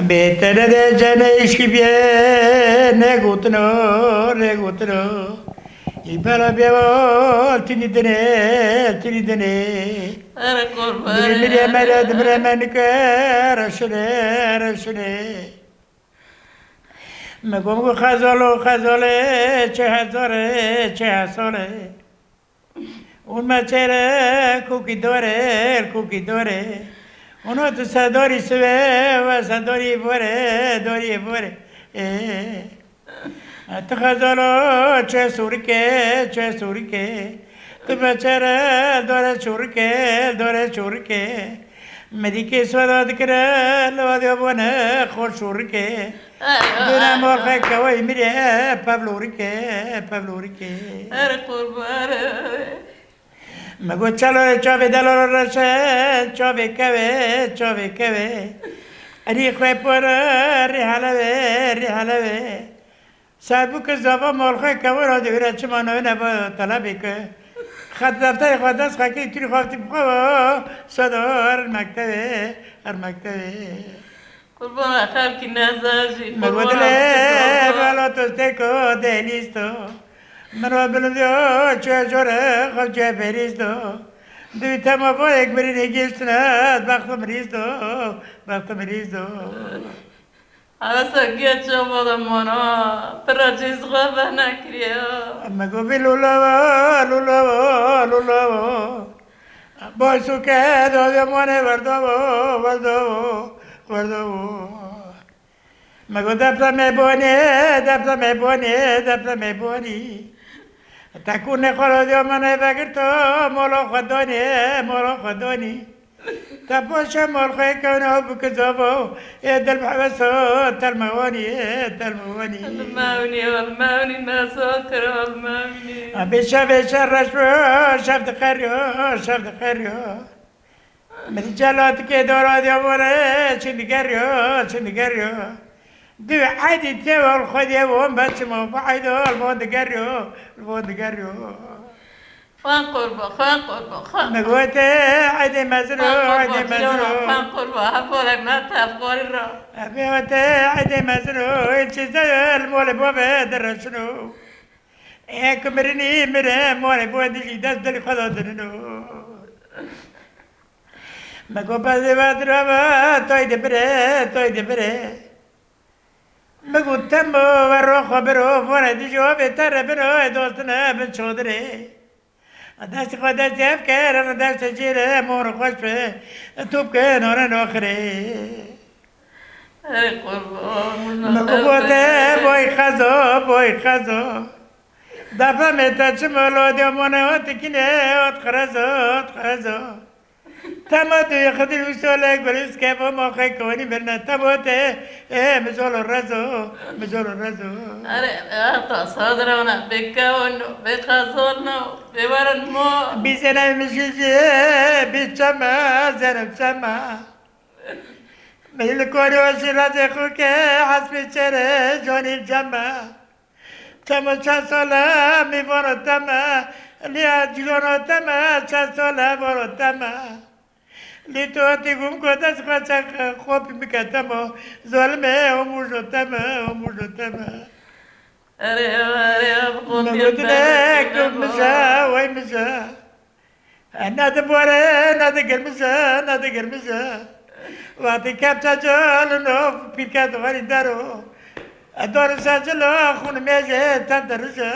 بهتره ده جنش کی بیه نگوتنو ای بالا بیاول تینی دنه أنا قربان دبری مرا دبری منکه رشله مگم گو خزاله چه هزاره اون مچره کوکی داره اونو تو صداری سوه و صداری بوره تو خزالو چه سورکه تو بچره داره چورکه مدیکه سواداد کرد لوادیو بونه خوش شورکه دونه مرخه کوی میره پبلورکه أنا قربان مگو چلو چاوی دلو رشه چاوی کوه ری خوی پر ری حلوه سربو که زبا مرخه کوه را دویره چما نوی نبا طلبی که خط دفتر خود دست خاکی توی خوابتی بخواه صدار مکتبه قربان آخر کی نزاجی مگو دله بالا توسته که دهلیستو منو بلندیو چه جوره خواب چه بریستو دوی تما با یک بری نگیشتند وقتم ریزدو حالا گیت شو بودم مانا پر چیز خواب نکریا مگو بی لولاو بایسو که داده مانه وردو مگو دفتا میبونی تکونه خلا دیا منه بگر تو مولا خدانی تا باشه مال خواهی کنه بک زبا دل بحبسو تلموانی الماوني ما سكر الماوني بشه رشو شب دخریو من جلات که دارا دیا مانه چندگریو دو عادي تيوال خدي وهم بس ما بعيد البود قريو خان قربة نقولت عادي مزرو خان قربة هفولك ما تفقر الرا أبيوت عادي مزرو الشيء المول بوبه درشنو إيه كمرني مره مول بودي جداس دل خدا درنو ما كوبا زبادرا توي دبره مگو تمو و رو خبرو فوردی جواب تر برو دوستنا بچودره دست خود جف کرد دست جیره مور خوش به توپ که نور نخره ای قربان مگو بوده بوی خزو دفعه میتا چمولو دیومونه و تکینه ات خرزو تما دوی خدی وسوله گریز که با موقع کنی برنا تبوته مزول رزو أري أعطى صدرنا بكونه بخزونه بورن مو بیزنه میشیزی بیچما زنم چما میل کوری و شیراز خو که حسبی چره جانی جمع تما چند ساله میبارو تما لیا جیگانو تما چند ساله بارو تما لیتو تیگم کداس خواچک خوبی میکتم و ظلمه اموجو تما أري أبقون نقولنا كم مشا نادي بوري نادي قرمشا واتي كابتا جولنو بيكات غاري دارو دور ساجلو خون ميجي تندرجا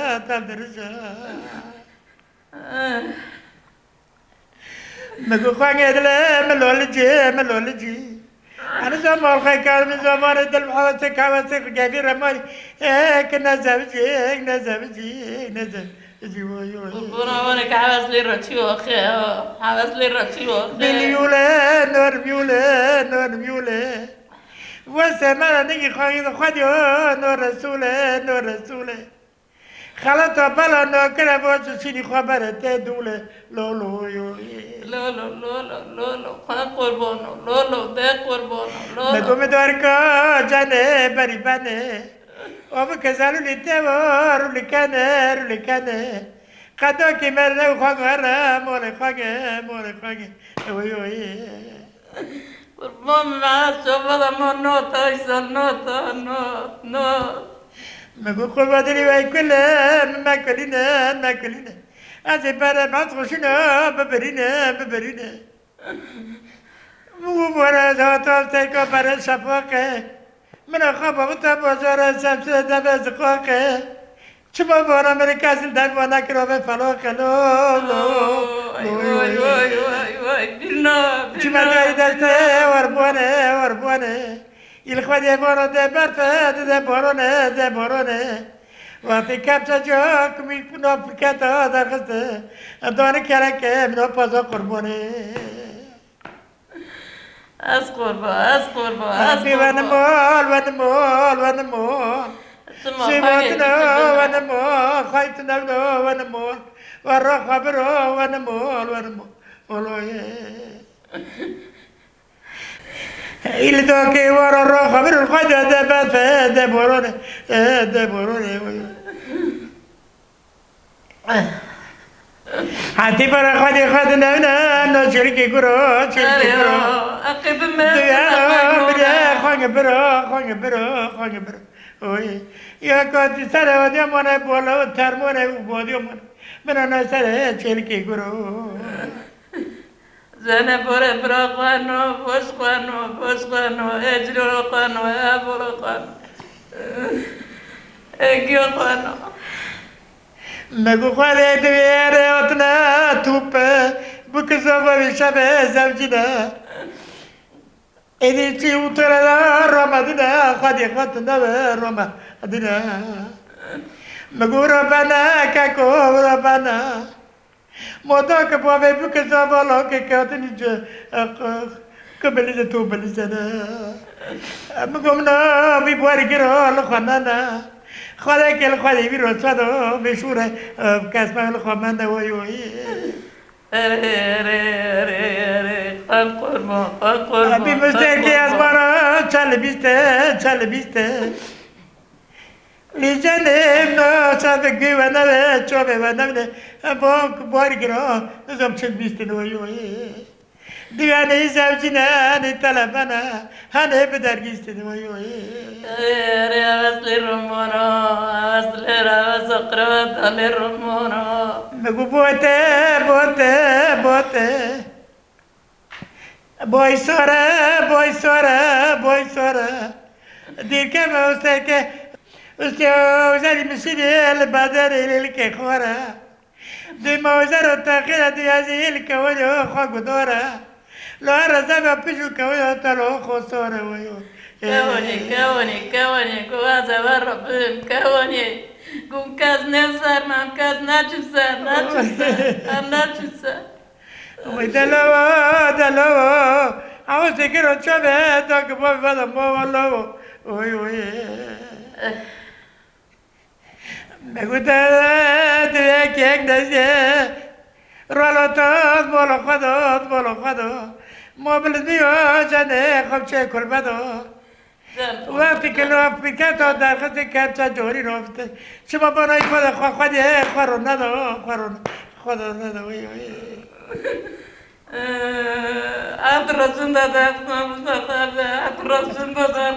مگو خوانگ ادله ملولجی أنا زمان خير من زمان دل حواسك جابي رماني كنا زوجي قربان وانك حواس لي رتشيو أخي حواس لي رتشيو نور ميولة وسمعنا نيجي خديو نور رسوله خلطة بلا نوكرة بوش سيني خبرة دولة لولو خان قربانو لولو ده قربانو مگم دارکا جانه بری بانه آب کسالو لیته وار لیکنه خدا کی مرده و خواهر مول خواهه اوی قربان معاه شوفها ما نوت ايسر نوت مگو قربان دلی وای کلم ما کلینه از برای من خوشینا ببرینه مگو بارا زهاتا سیکا برای شفاقه من خواب تا بازار سمسه دم زقاقه چما بارا من کسی در وانا کرامه فلاقه وای بینا چما داری دسته وربانه il خودی بارو ده برفه ده بارونه وقتی کپسا جا کمی پنا فکتا درخسته دانه کرکه منو پازا قربانه از قربان ونمال سيباتنا ونمال خيتنا ونمال ورا خبرو ونمال il دوكي ورا الروح خبر الخجة دبات دبوروني حتى برا خدنا نشركي كرو اقب ما خانج برو يا كنت سر ودي مانا بولا ترمونا وبودي مانا من سر شركي كرو زنه برا قانو فوش قانو اجرو قانو ابرو قانو اجيو قانو مگو خاله دویره اتنا توپ بکزاوا بشبه زوجینا ایدی چی اوتره راما دینا خادی خاتنا راما دینا مگو ربنا کاکو ربنا مودا که باوی بکزاوا لاکه کاتنی جا کبلیزه تو بلیزه مگو منا بی بواری گرا لخوانا خدا کل خدا بیرون صدا بشوره کسب الخوامنده وای قربان بی مستکی از بارا چل بیسته لیجنم نه صدقی و نوه چوبه و نوه باری گرا نزم چل بیسته وای دیوانه زوجینه طلبانه هنه به درگیسته وای وصل رمونا وصل قرات على رمونا مگو بوته بوی سوره دیر که موسته که وزاری مسیدی البادر ایلی خوره دی موزر و تاقیر دیازی ایلی که ویدیو خواهد داره لو رزا پیشو که ویدیو تلو خوصوره ویدیو كوني كوازا وربهم كوني قوم كاز نفسر ما كاز ناتشفسر دلو عاوز تكيرو تشابه تاك بابي بدا مو وي مگو تبيك يك دزي رولو تاز بولو خدو مو بلديو جاني خبشي كل بدو وقتی که نوفت میکرد در خطی کرد چه جوری نوفته شما بانایی خودی خورو ندو اترسون دادم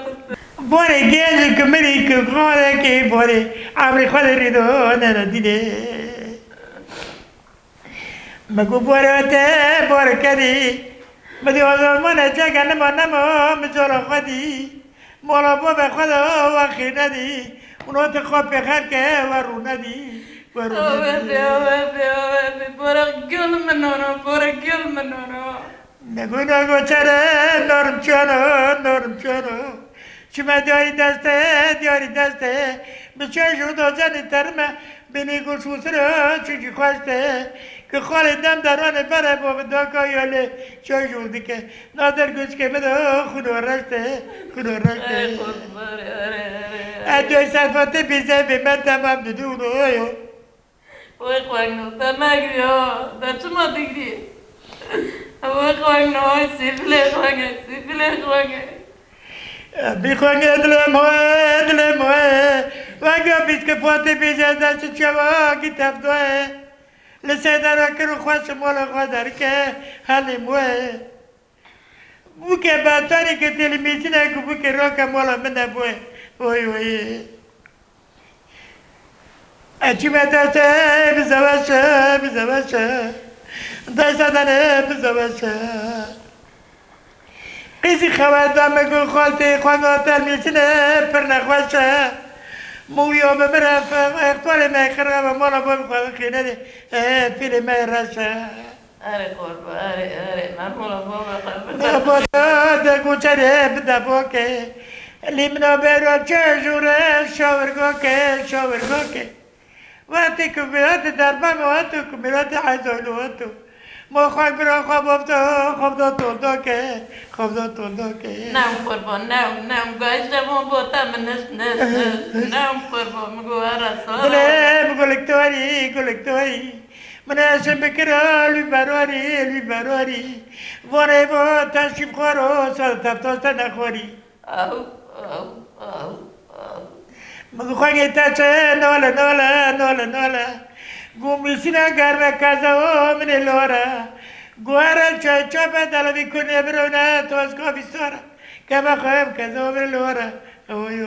باره گیزی که میری که خواهده که باره عمری خود ریدو ندیده مگو باره کدی مدی آزمانه چگه نمو مجارا خودی مولا بابا خدا وخی ندی اونو تخواب بخیر که ورو ندی برا گل منونو نگو چره نرم چانو شما دیاری دسته بچه شده زنی ترمه بینی گوشوس رو چونکی خواسته که خالی دم درانه بره با داکا یاله چای جوردی که نادر گوش که بده خودو رشته ادوی صرفاته بیزه به من تمام دودو وای خوانگنو تا نگری در چما دیگری وای خوانگنو سیفله خوانگه بیخوانگه دلم وگا بیت که پاته بیزه دست چوا کتاب دوه لسه درا کرو خواست مولا قدر که حالی موه بوكي باتاني كتلميذنا بوكي روكا مولا منا بوي وي وي أجيب داسة بزواشة بزواشة داسة دانا بزواشة قيسي خواتها مقو خالتي خوانو تلميذنا برنا خواشة مو يوم مرة اختوالي ما يخرب مولا بوي خواه خينا دي فيلي ما يراشة أري قربة أري مرمولة بابا قلبنا بودا دقو چره بدا بوكي لیمنا برو چجوره شاور گوکه وقتی که میاد در بام وقتی که میاد عزولو وقتی ما خواهی برو خواب دو تولدو که نام قربة نام قايشة مو بوتا من نس نام قربة مقو أرسل دلم گلکتواری من اشم بکره لوی برواری وانه با تشکیب خوارو سال تفتاسته نخوری أو مگو خواهی تاچه نولا گومی سینا گرمه کازا و من لورا گوهرال چا بدل بیکنه برونه تو از کافی سارا که بخواهم کازا و من لورا اوی